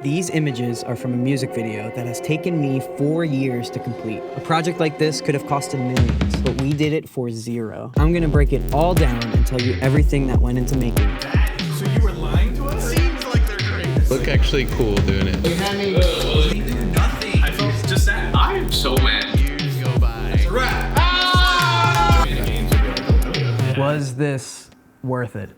These images are from a music video that has taken me 4 years to complete. A project like this could have costed millions, but we did it for zero. I'm gonna break it all down and tell you everything that went into making it. So you were lying to us? Seems like they're great. Look actually cool doing it. We do nothing. I felt just sad. I'm so mad. Years go by. It's a wrap. Ah! Was this worth it?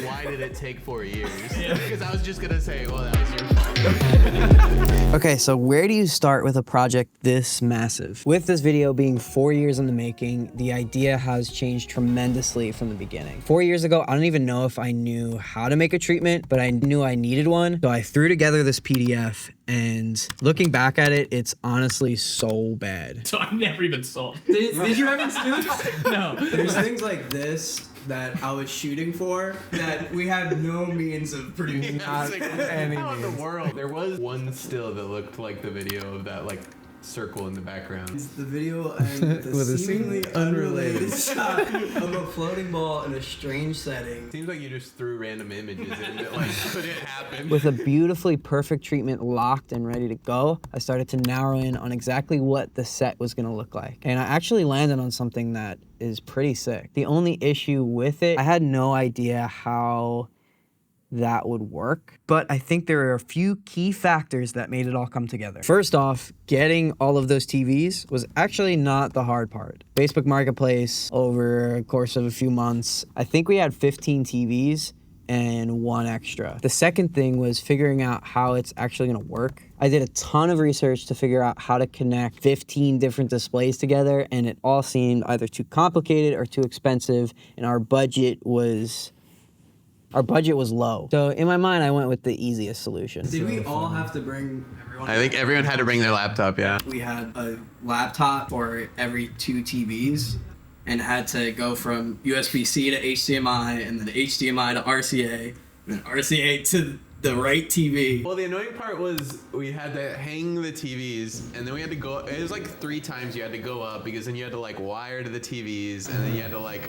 Why did it take 4 years? Because I was just gonna say, well, that was your fault. Okay, so where do you start with a project this massive? With this video being 4 years in the making, the idea has changed tremendously from the beginning. 4 years ago, I don't even know if I knew how to make a treatment, but I knew I needed one. So I threw together this PDF, and looking back at it, it's honestly so bad. So I've never even saw it. Did you ever see it? No. There's things like this that I was shooting for that we had no means of producing. How in the world? There was one still that looked like the video of that like circle in the background. It's the video and the seemingly unrelated shot of a floating ball in a strange setting. Seems like you just threw random images in that like couldn't happen. With a beautifully perfect treatment locked and ready to go, I started to narrow in on exactly what the set was gonna look like. And I actually landed on something that is pretty sick. The only issue with it, I had no idea how that would work, but I think there are a few key factors that made it all come together. First off, getting all of those TVs was actually not the hard part. Facebook Marketplace, over a course of a few months, I think we had 15 TVs and one extra. The second thing was figuring out how it's actually gonna work. I did a ton of research to figure out how to connect 15 different displays together, and it all seemed either too complicated or too expensive, and our budget was low. So in my mind, I went with the easiest solution. Did we all have to bring everyone? I think everyone had to bring their laptop, yeah. We had a laptop for every 2 TVs and had to go from USB-C to HDMI and then HDMI to RCA and then RCA to the right TV. Well, the annoying part was we had to hang the TVs, and then we had to go. It was like 3 times you had to go up because then you had to like wire to the TVs, and then you had to like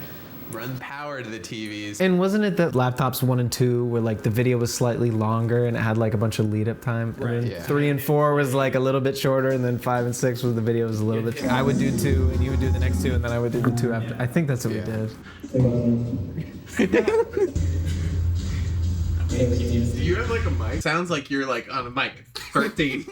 run power to the TVs. And wasn't it that laptops 1 and 2 where like the video was slightly longer and it had like a bunch of lead up time? Right, And then yeah. 3 and 4 was like a little bit shorter, and then 5 and 6 was the video was a little bit. I would do 2 and you would do the next 2, and then I would do the 2 after. I think that's what we did. Do you have like a mic? Sounds like you're like on a mic. 13.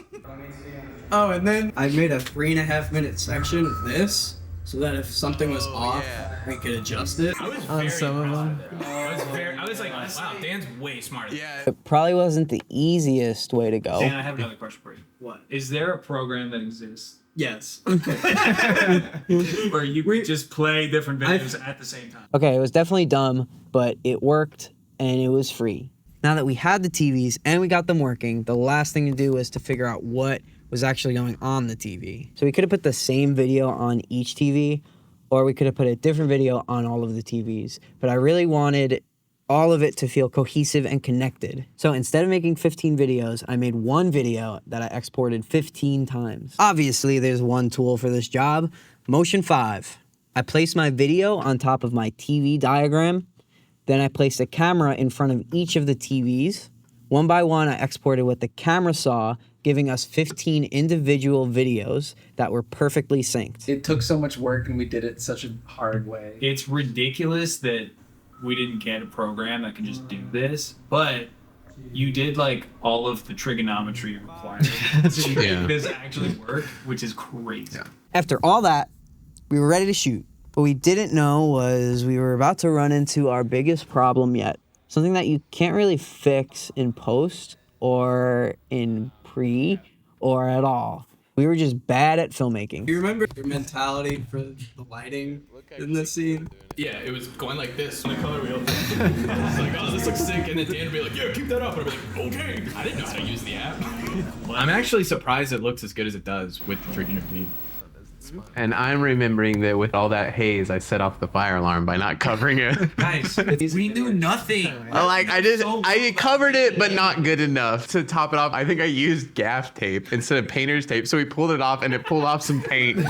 Oh, and then I made a 3.5 minute section of this so that if something was off, yeah. we could adjust it. I was On very some of them. I was like, wow, Dan's way smarter. Yeah. It probably wasn't the easiest way to go. Dan, I have another question for you. What? Is there a program that exists Yes. where you could just play different videos at the same time? Okay, it was definitely dumb, but it worked and it was free. Now that we had the TVs and we got them working, the last thing to do was to figure out what was actually going on the TV. So we could have put the same video on each TV, or we could have put a different video on all of the TVs. But I really wanted all of it to feel cohesive and connected. So instead of making 15 videos, I made one video that I exported 15 times. Obviously, there's one tool for this job, Motion 5. I placed my video on top of my TV diagram. Then I placed a camera in front of each of the TVs. One by one, I exported what the camera saw, giving us 15 individual videos that were perfectly synced. It took so much work and we did it such a hard way. It's ridiculous that we didn't get a program that could just do this, but you did like all of the trigonometry required to make this actually work, which is crazy. Yeah. After all that, we were ready to shoot. What we didn't know was we were about to run into our biggest problem yet. Something that you can't really fix in post or in pre or at all. We were just bad at filmmaking. Do you remember your mentality for the lighting in this scene? Yeah, it was going like this in the color wheel. It's like, oh, this looks sick. And then Dan would be like, yeah, keep that up. And I'd be like, okay. I didn't know how to use the app. I'm actually surprised it looks as good as it does with the trigonometry. And I'm remembering that with all that haze, I set off the fire alarm by not covering it. Nice. We knew nothing. I covered it, but not good enough to top it off. I think I used gaff tape instead of painter's tape, so we pulled it off and it pulled off some paint.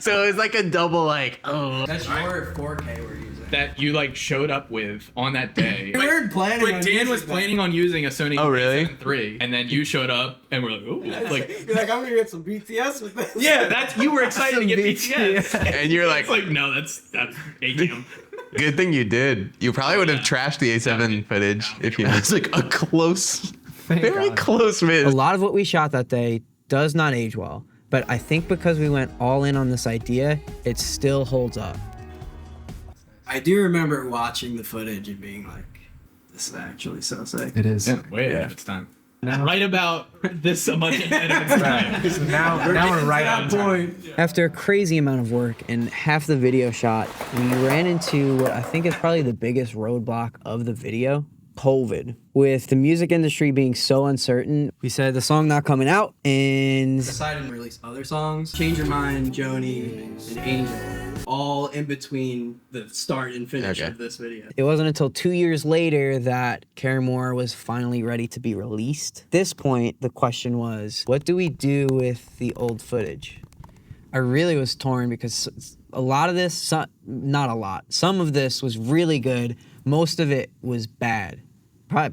So it was like a double, like, oh. That's your 4K we're using. that you like showed up with on that day. We weren't planning But on Dan using was that. planning on using a Sony Oh, really? a7 III, and then you showed up, and we're like, ooh, like, You're like, I'm gonna get some BTS with this. yeah, you were excited to get BTS. And you're like, It's like, no, that's A-Cam. good thing you did. You probably would have trashed the A7 footage if you know. It's like a close, very close A miss. lot of what we shot that day does not age well, but I think because we went all in on this idea, it still holds up. I do remember watching the footage and being like, this is actually so sick. It is. Wait, it's time. Right about this much ahead of its time. Now we're right on time. After a crazy amount of work and half the video shot, we ran into what I think is probably the biggest roadblock of the video, COVID. With the music industry being so uncertain, we said the song not coming out and Decided to release other songs. Change Your Mind, Joni, and Angel. All in between the start and finish Okay. of this video. it wasn't until 2 years later that Care More was finally ready to be released. At this point, the question was, what do we do with the old footage? I really was torn because a lot of this, not a lot, some of this was really good. Most of it was bad,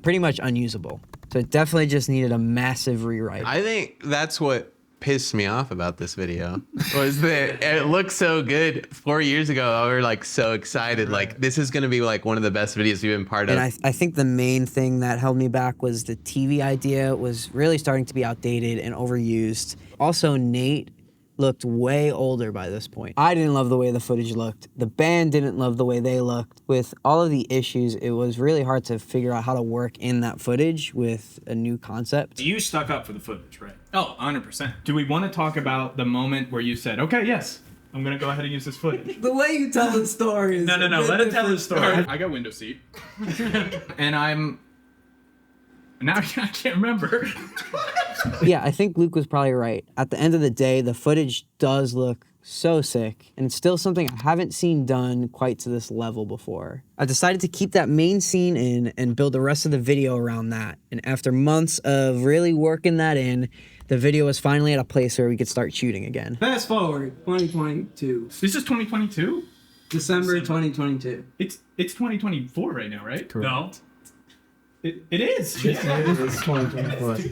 pretty much unusable. So it definitely just needed a massive rewrite. I think that's what pissed me off about this video was that it looked so good 4 years ago. We were like so excited, like this is gonna be like one of the best videos we've been part of. And I think the main thing that held me back was the TV idea was really starting to be outdated and overused. Also, Nate looked way older by this point. I didn't love the way the footage looked. The band didn't love the way they looked. With all of the issues, it was really hard to figure out how to work in that footage with a new concept. You stuck up for the footage, right? Oh, 100%. Do we want to talk about the moment where you said, okay, yes, I'm going to go ahead and use this footage? The way you tell the story is No, let it tell the story. I got window seat. And now I can't remember. Yeah, I think Luke was probably right. At the end of the day, the footage does look so sick, and it's still something I haven't seen done quite to this level before. I decided to keep that main scene in and build the rest of the video around that. And after months of really working that in, the video was finally at a place where we could start shooting again. Fast forward, 2022. This is 2022? December 2022. It's 2024 right now, right? No. It is. It's 2024. 2000?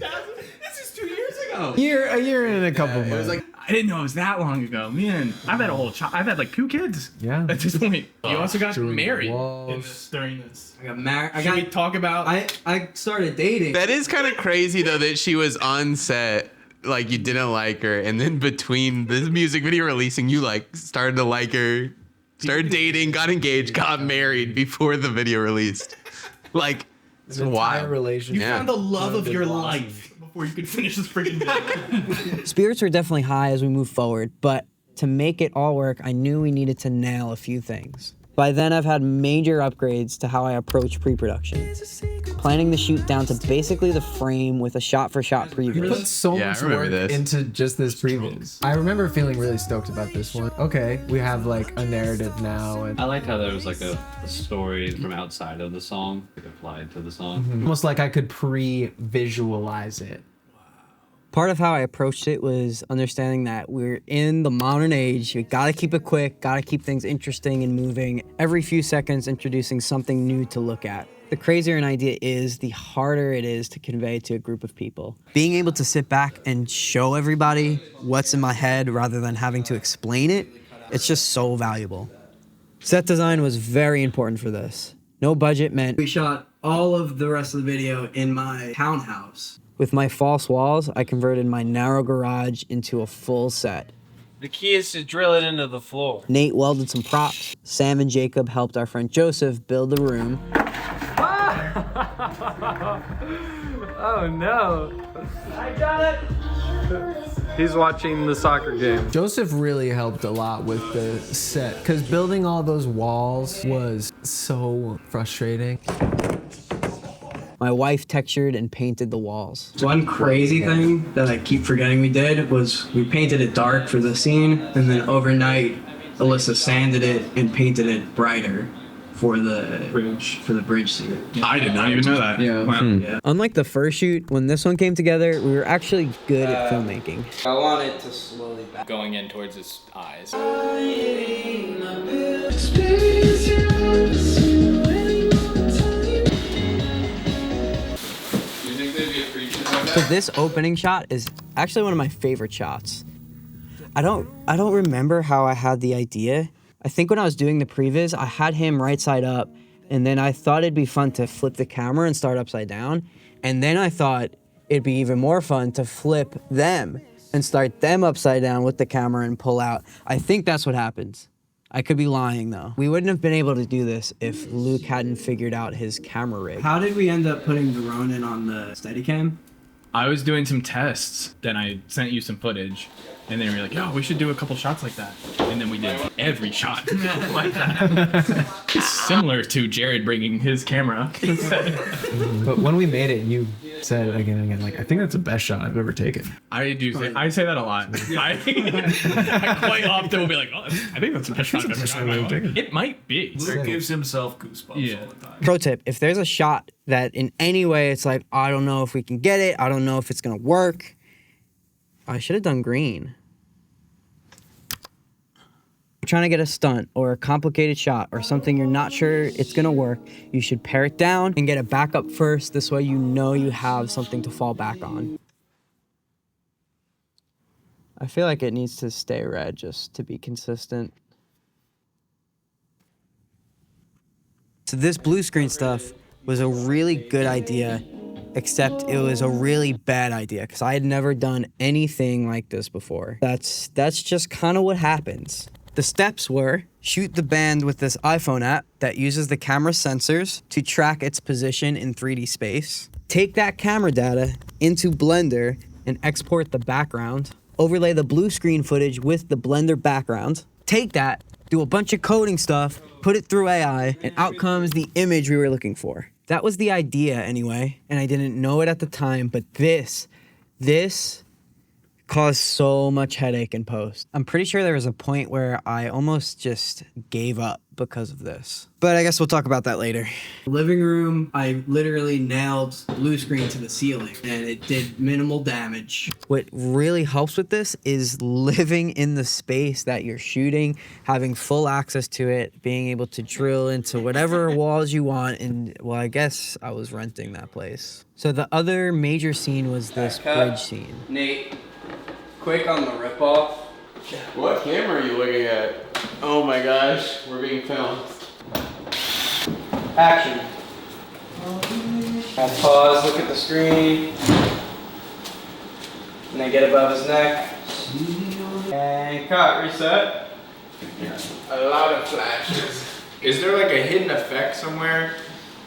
This is 2 years ago. A year and a couple it was months. like I didn't know it was that long ago. Man, I've had a whole I've had like 2 kids. Yeah. At this point. You also got Doing married walls. during this. I got married. Should we talk about I started dating. that is kind of crazy though that she was on set, like you didn't like her, and then between this music video releasing, you like started to like her, started dating, got engaged, got married before the video released. Like it's Entire wild. relationship. Yeah. found the love of your Blossom. life before you could finish this freaking video. Spirits were definitely high as we moved forward, but to make it all work, I knew we needed to nail a few things. By then, I've had major upgrades to how I approach pre-production. Planning the shoot down to basically the frame with a shot-for-shot You preview. put so Yeah, I much remember work this. into just this preview. I remember feeling really stoked about this one. Okay, we have like a narrative now, and I liked how there was like a story from outside of the song, like applied to the song. almost like I could pre-visualize it. Part of how I approached it was understanding that we're in the modern age. You gotta keep it quick, gotta keep things interesting and moving. Every few seconds, introducing something new to look at. The crazier an idea is, the harder it is to convey to a group of people. Being able to sit back and show everybody what's in my head rather than having to explain it, it's just so valuable. Set design was very important for this. No budget meant We shot all of the rest of the video in my townhouse. with my false walls, I converted my narrow garage into a full set. The key is to drill it into the floor. Nate welded some props. Sam and Jacob helped our friend Joseph build the room. Oh no! I got it! He's watching the soccer game. Joseph really helped a lot with the set because building all those walls was so frustrating. My wife textured and painted the walls. One crazy thing that I keep forgetting we did was we painted it dark for the scene, and then overnight, Alyssa sanded it and painted it brighter for the bridge scene. I did not even know that. Yeah. Wow. Yeah. Unlike the first shoot, when this one came together, we were actually good at filmmaking. I want it to slowly back. Going in towards his eyes. So this opening shot is actually one of my favorite shots. I don't remember how I had the idea. I think when I was doing the previs, I had him right side up, and then I thought it'd be fun to flip the camera and start upside down. And then I thought it'd be even more fun to flip them and start them upside down with the camera and pull out. I think that's what happens. I could be lying though. We wouldn't have been able to do this if Luke hadn't figured out his camera rig. How did we end up putting the Ronin on the Steadicam? I was doing some tests, then I sent you some footage, and then we were like, yo, we should do a couple shots like that. And then we did every shot like that. Similar to Jared bringing his camera. But when we made it, you said again and again, like, I think that's the best shot I've ever taken. I say that a lot. I quite often will be like, oh, I think that's the best shot I've ever taken. It might be. Luke gives himself goosebumps all the time. Pro tip, if there's a shot that in any way it's like, I don't know if we can get it, I don't know if it's gonna work, I should have done green. You're trying to get a stunt or a complicated shot or something you're not sure it's gonna work, you should pare it down and get it back up first. This way you know you have something to fall back on. I feel like it needs to stay red just to be consistent. So this blue screen stuff was a really good idea, except it was a really bad idea because I had never done anything like this before. That's just kind of what happens. The steps were shoot the band with this iPhone app that uses the camera sensors to track its position in 3D space. Take that camera data into Blender and export the background. Overlay the blue screen footage with the Blender background. Take that, do a bunch of coding stuff, put it through AI, and out comes the image we were looking for. That was the idea anyway, and I didn't know it at the time, but this caused so much headache in post. I'm pretty sure there was a point where I almost just gave up because of this. But I guess we'll talk about that later. Living room, I literally nailed blue screen to the ceiling and it did minimal damage. What really helps with this is living in the space that you're shooting, having full access to it, being able to drill into whatever walls you want. And well, I guess I was renting that place. So the other major scene was this bridge scene. Nate, quick on the ripoff. What camera are you looking at? Oh my gosh, we're being filmed. Action. I'll pause, look at the screen. And then get above his neck. And cut, reset. A lot of flashes. Is there like a hidden effect somewhere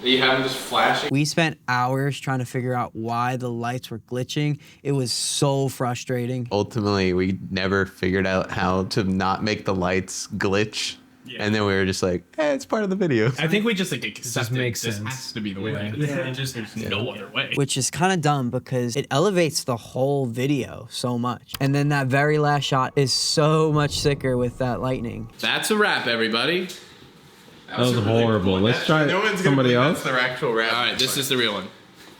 that you have them just flashing? We spent hours trying to figure out why the lights were glitching. It was so frustrating. Ultimately, we never figured out how to not make the lights glitch. Yeah. And then we were just like, it's part of the video. I think we just like accepted makes this sense. has to be the way. There's no other way. Which is kind of dumb because it elevates the whole video so much. And then that very last shot is so much sicker with that lightning. That's a wrap, everybody. That was horrible. Let's try somebody else. That's the actual rap. All right, this is the real one.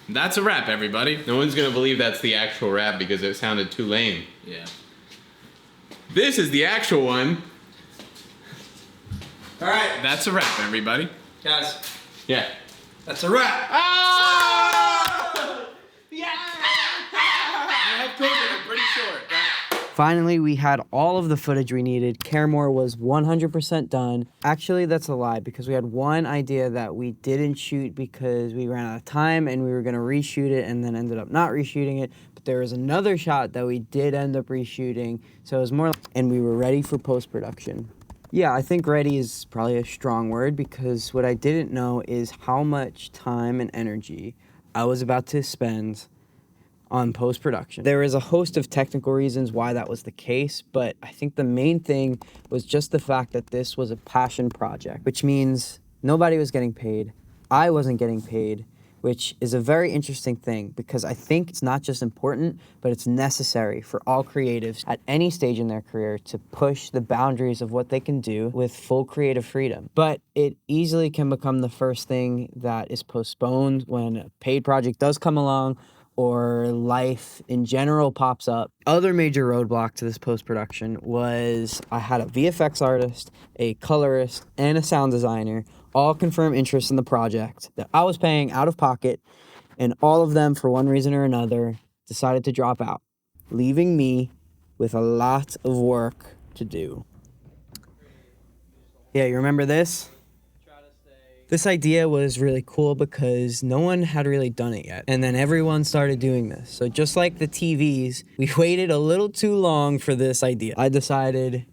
That's a wrap, everybody. No one's gonna believe that's the actual rap because it sounded too lame. Yeah. This is the actual one. All right, That's a wrap, everybody. guys, Yeah. that's a wrap. Ah! Yeah! I have COVID, I'm pretty sure. Finally, we had all of the footage we needed. Caremore was 100% done. Actually, that's a lie because we had one idea that we didn't shoot because we ran out of time and we were gonna reshoot it and then ended up not reshooting it. But there was another shot that we did end up reshooting. So it was more, and we were ready for post-production. Yeah, I think ready is probably a strong word because what I didn't know is how much time and energy I was about to spend on post-production. There is a host of technical reasons why that was the case, but I think the main thing was just the fact that this was a passion project, which means nobody was getting paid. I wasn't getting paid, which is a very interesting thing because I think it's not just important, but it's necessary for all creatives at any stage in their career to push the boundaries of what they can do with full creative freedom. But it easily can become the first thing that is postponed when a paid project does come along or life in general pops up. Other major roadblock to this post-production was I had a VFX artist, a colorist, and a sound designer all confirm interest in the project that I was paying out of pocket, And all of them, for one reason or another, decided to drop out, leaving me with a lot of work to do. Yeah, you remember this? This idea was really cool because no one had really done it yet. And then everyone started doing this. So just like the TVs, we waited a little too long for this idea. I decided,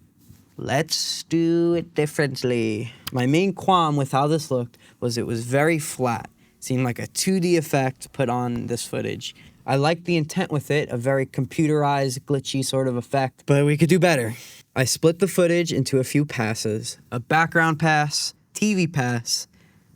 let's do it differently. My main qualm with how this looked was it was very flat. It seemed like a 2D effect put on this footage. I liked the intent with it, a very computerized, glitchy sort of effect, but we could do better. I split the footage into a few passes, a background pass, TV pass,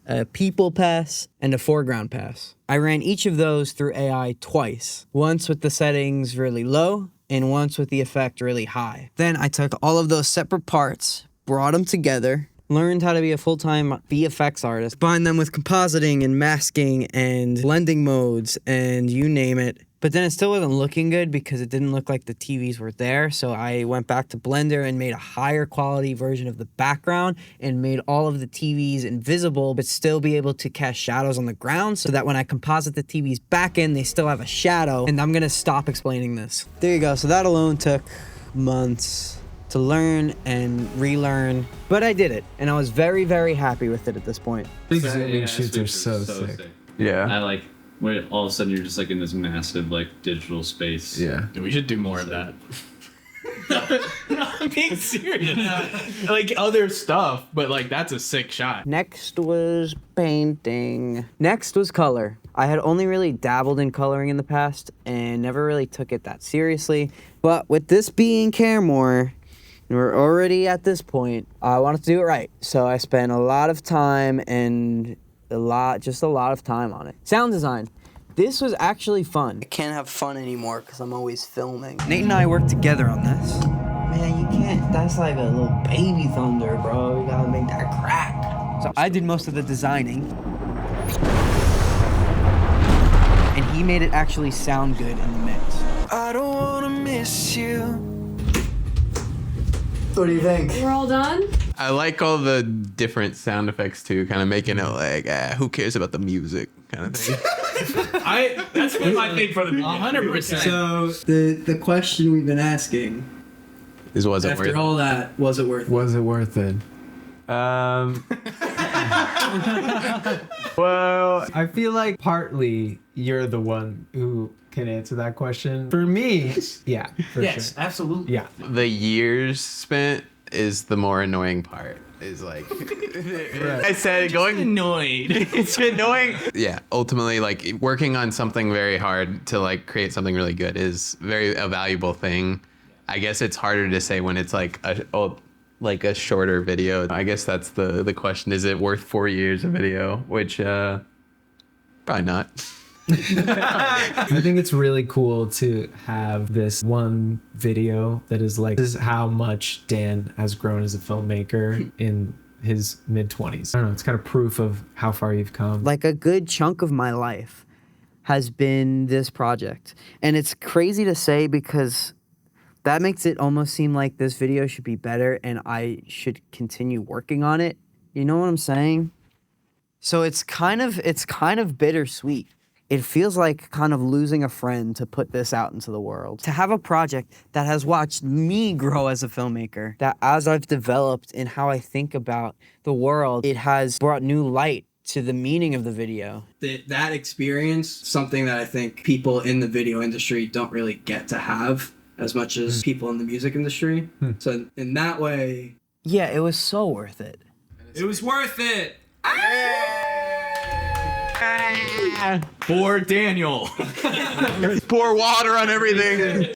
a people pass, and a foreground pass. I ran each of those through AI twice, once with the settings really low, and once with the effect really high. Then I took all of those separate parts, brought them together, learned how to be a full-time VFX artist, combined them with compositing and masking and blending modes and you name it. But then it still wasn't looking good because it didn't look like the TVs were there. So I went back to Blender and made a higher quality version of the background and made all of the TVs invisible, but still be able to cast shadows on the ground so that when I composite the TVs back in, they still have a shadow. And I'm gonna stop explaining this. There you go. So that alone took months to learn and relearn, but I did it. And I was very, very happy with it at this point. These zooming shoots are so sick. Yeah. I like where all of a sudden you're just like in this massive like digital space. Yeah. We should do more of that. No, I'm being serious. Like other stuff, but like that's a sick shot. Next was painting. Next was color. I had only really dabbled in coloring in the past and never really took it that seriously. But with this being Caremore, and we're already at this point, I wanted to do it right. So I spent a lot of time and a lot of time on it. Sound design. This was actually fun. I can't have fun anymore because I'm always filming. Nate and I worked together on this. Man, you can't, that's like a little baby thunder, bro. You gotta make that crack. So I did most of the designing. And he made it actually sound good in the mix. I don't wanna miss you. What do you think? We're all done? I like all the different sound effects too, kind of making it like, who cares about the music kind of thing. That's been my thing for the 100%. So the question we've been asking Was it worth after it? all that, was it worth it? Was it worth it? Well, I feel like partly you're the one who can answer that question. For me, yeah, for sure. Absolutely. Yeah. the years spent is the more annoying part. Is like, I said, going Annoyed. it's annoying. Yeah, ultimately, like working on something very hard to like create something really good is a valuable thing. I guess it's harder to say when it's like a shorter video. I guess that's the question. Is it worth 4 years of video? Which probably not. I think it's really cool to have this one video that is like, this is how much Dan has grown as a filmmaker in his mid-20s. I don't know, it's kind of proof of how far you've come. Like a good chunk of my life has been this project. And it's crazy to say because that makes it almost seem like this video should be better and I should continue working on it. You know what I'm saying? So it's kind of bittersweet. It feels like kind of losing a friend to put this out into the world. To have a project that has watched me grow as a filmmaker, that as I've developed in how I think about the world, it has brought new light to the meaning of the video. That experience, something that I think people in the video industry don't really get to have as much as people in the music industry. So in that way... Yeah, it was so worth it. It was worth it. For Daniel. Pour water on everything.